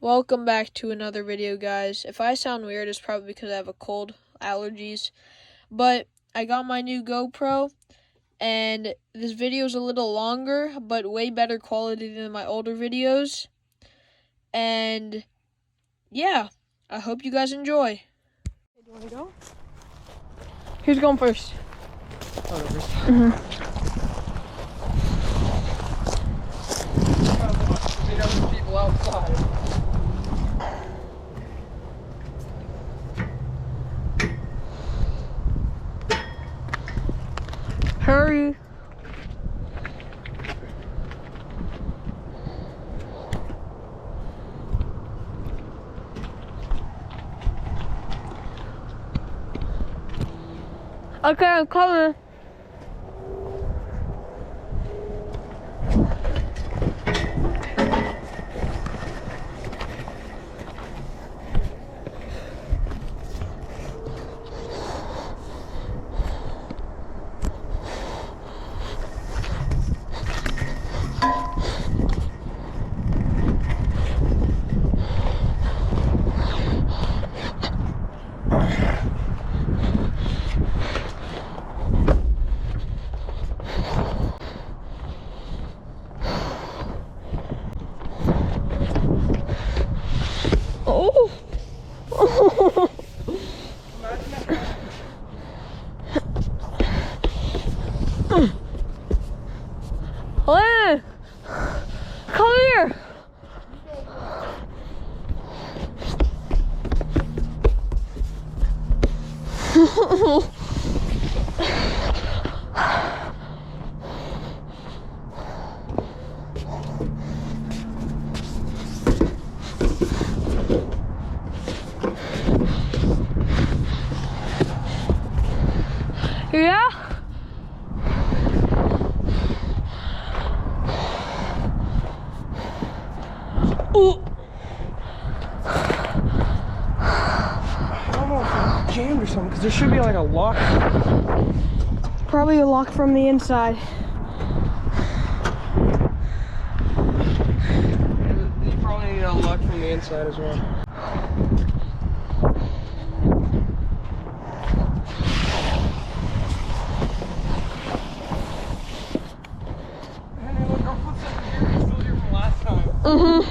Welcome back to another video, guys. If I sound weird, it's probably because I have a cold, allergies. But I got my new GoPro, and this video is a little longer, but way better quality than my older videos. And yeah, I hope you guys enjoy. Do you want to go? Who's going first? I'll go first. There's people outside. Hurry. Okay, I'm coming. Oh! Lynn! Come here! Yeah? Ooh. I don't know if it's jammed or something, because there should be like a lock. Probably a lock from the inside. You probably need a lock from the inside as well. Henry, look, our footsteps are here. We're still here from last time. Mm-hmm.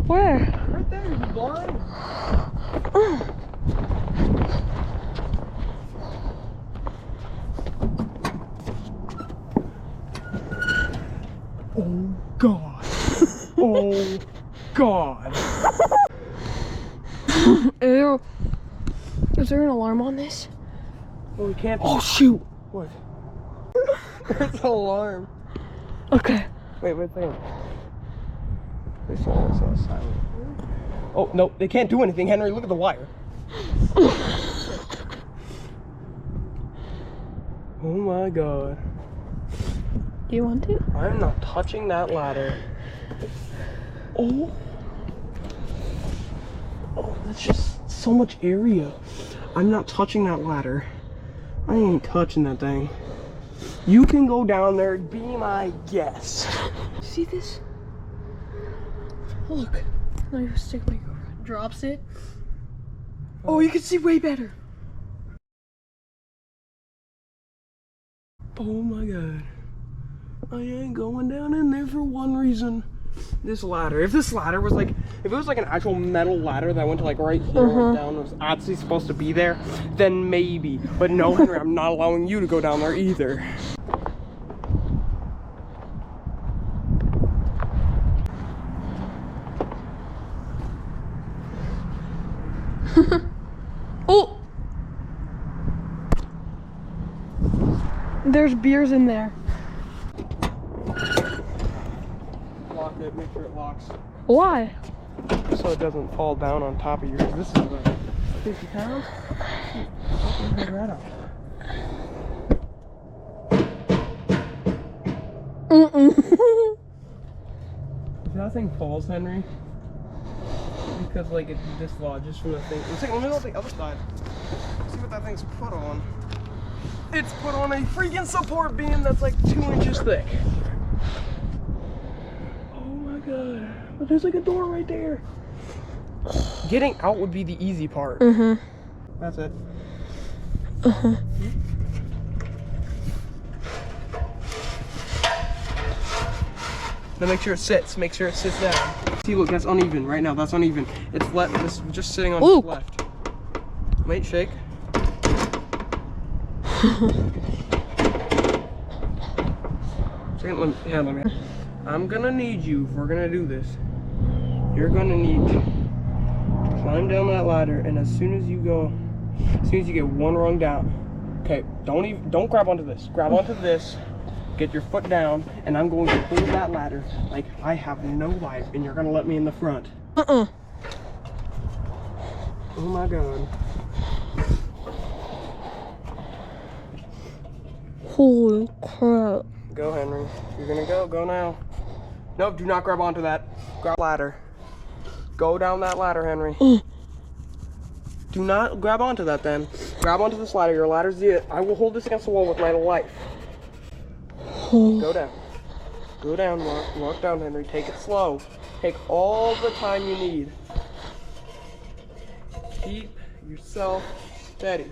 Where? Right there, you're blind. Oh God. Oh God. Ew. Is there an alarm on this? Well, we can't. Oh shoot. What? There's an alarm. Okay. Wait a second. They saw us silent. Oh, no, they can't do anything, Henry. Look at the wire. Oh my God. Do you want to? I'm not touching that ladder. Oh. Oh, that's just so much area. I'm not touching that ladder. I ain't touching that thing. You can go down there, be my guest. See this? Look. Let me stick my GoPro. Drops it. Oh, you can see way better. Oh my God. I ain't going down in there for one reason. This ladder. If this ladder was like, if it was like an actual metal ladder that went to like right here and down, was actually supposed to be there, then maybe. But no, Henry, I'm not allowing you to go down there either. Oh! There's beers in there. Lock it, make sure it locks. Why? So it doesn't fall down on top of you. This is like 50 pounds. Right up. If that thing falls, Henry, because like it dislodges from the thing. Let me go to the other side. See what that thing's put on. It's put on a freaking support beam that's like 2 inches thick. god. But there's like a door right there. Getting out would be the easy part. That's it. Now make sure it sits. Make sure it sits down. See, look, that's uneven right now. That's uneven. It's left. It's just sitting on its left. Wait, shake. Second, let me. I'm gonna need you. If we're gonna do this, you're gonna need to climb down that ladder, and as soon as you get one rung down, okay, don't grab onto this. Grab onto this. Get your foot down, and I'm going to hold that ladder like I have no life, and you're gonna let me in the front. Oh my god. Holy crap. Go, Henry. You're gonna go. Go now. Nope, do not grab onto that. Grab ladder. Go down that ladder, Henry. Do not grab onto that then. Grab onto this ladder. Your ladder's it. I will hold this against the wall with my life. Go down. Go down. Walk down, Henry. Take it slow. Take all the time you need. Keep yourself steady.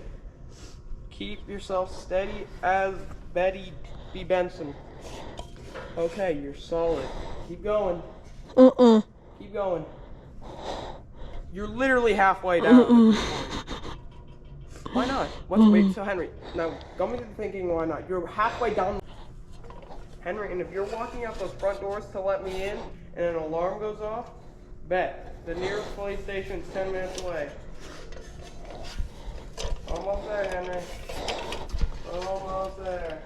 Keep yourself steady as Betty B. Benson. Okay, you're solid. Keep going. Keep going. You're literally halfway down. Why not? Wait, so Henry, now go me to thinking why not. You're halfway down. Henry, and if you're walking out those front doors to let me in and an alarm goes off, bet the nearest police station is 10 minutes away. Almost there, Henry. Almost there.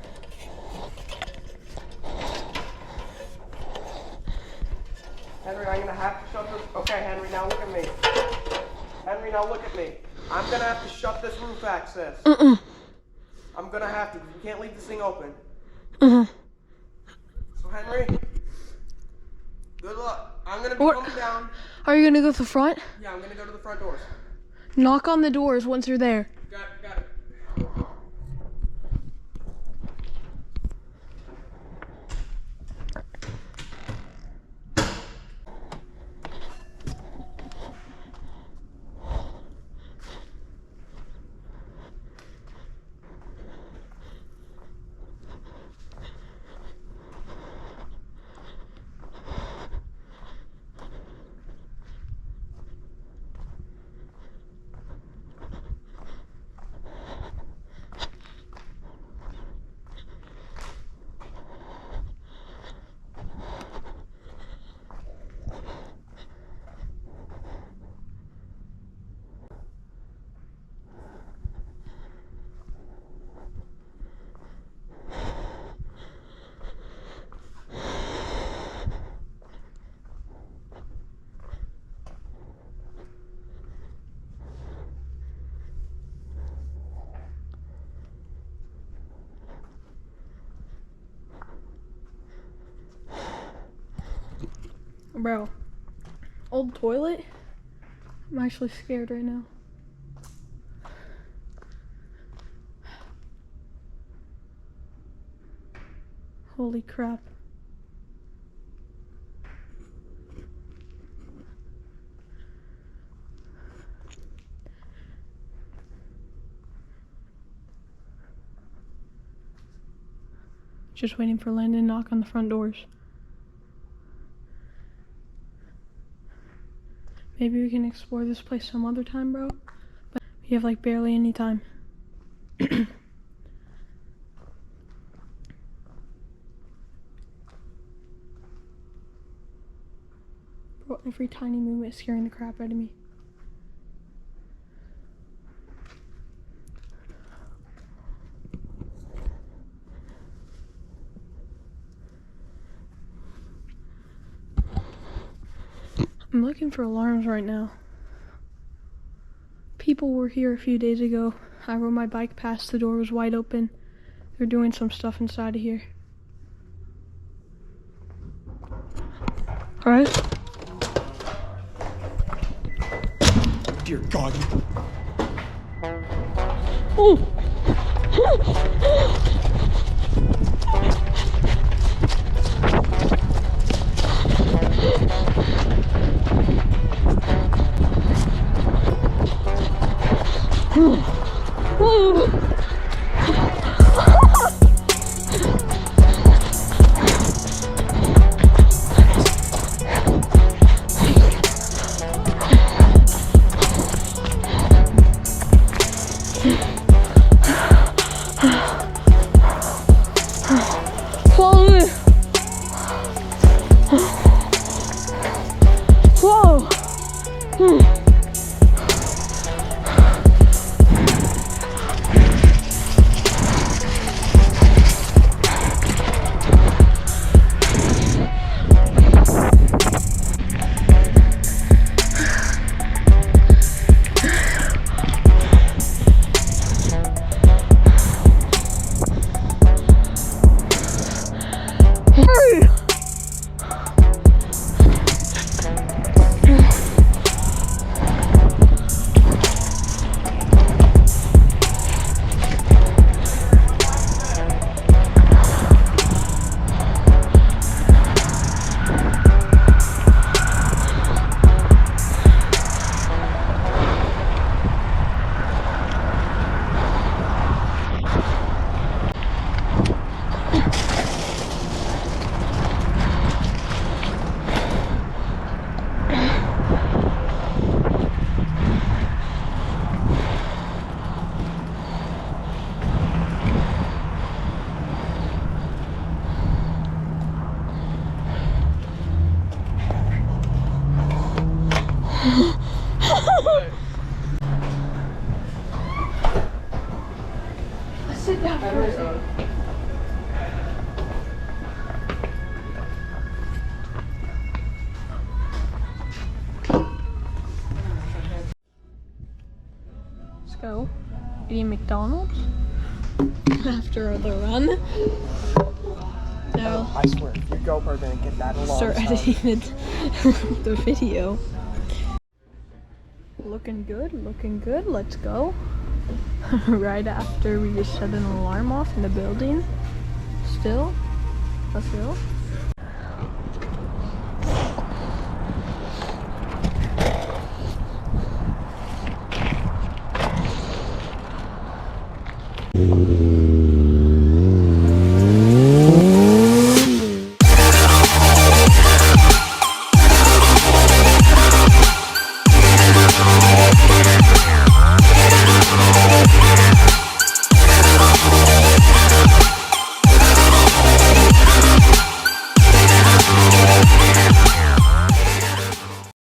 Henry, I'm gonna have to shut this. Okay, Henry, now look at me. Henry, now look at me. I'm gonna have to shut this roof access. I'm gonna have to, because we can't leave this thing open. So, Henry, good luck. I'm gonna be coming down. Are you gonna go to the front? Yeah, I'm gonna go to the front doors. Knock on the doors once you're there. Got it. Bro, old toilet? I'm actually scared right now. Holy crap. Just waiting for Landon to knock on the front doors. Maybe we can explore this place some other time, bro. But we have like barely any time. Bro, every tiny movement is scaring the crap out of me. I'm looking for alarms right now. People were here a few days ago. I rode my bike past, the door was wide open. They're doing some stuff inside of here. Alright? Dear God. Oh! Sit down for a second. Let's go. Eating McDonald's after the run. Now I swear, if your GoPro didn't get that long. start editing the video. Looking good, looking good. Let's go. Right after we just set an alarm off in the building. Still, let's go.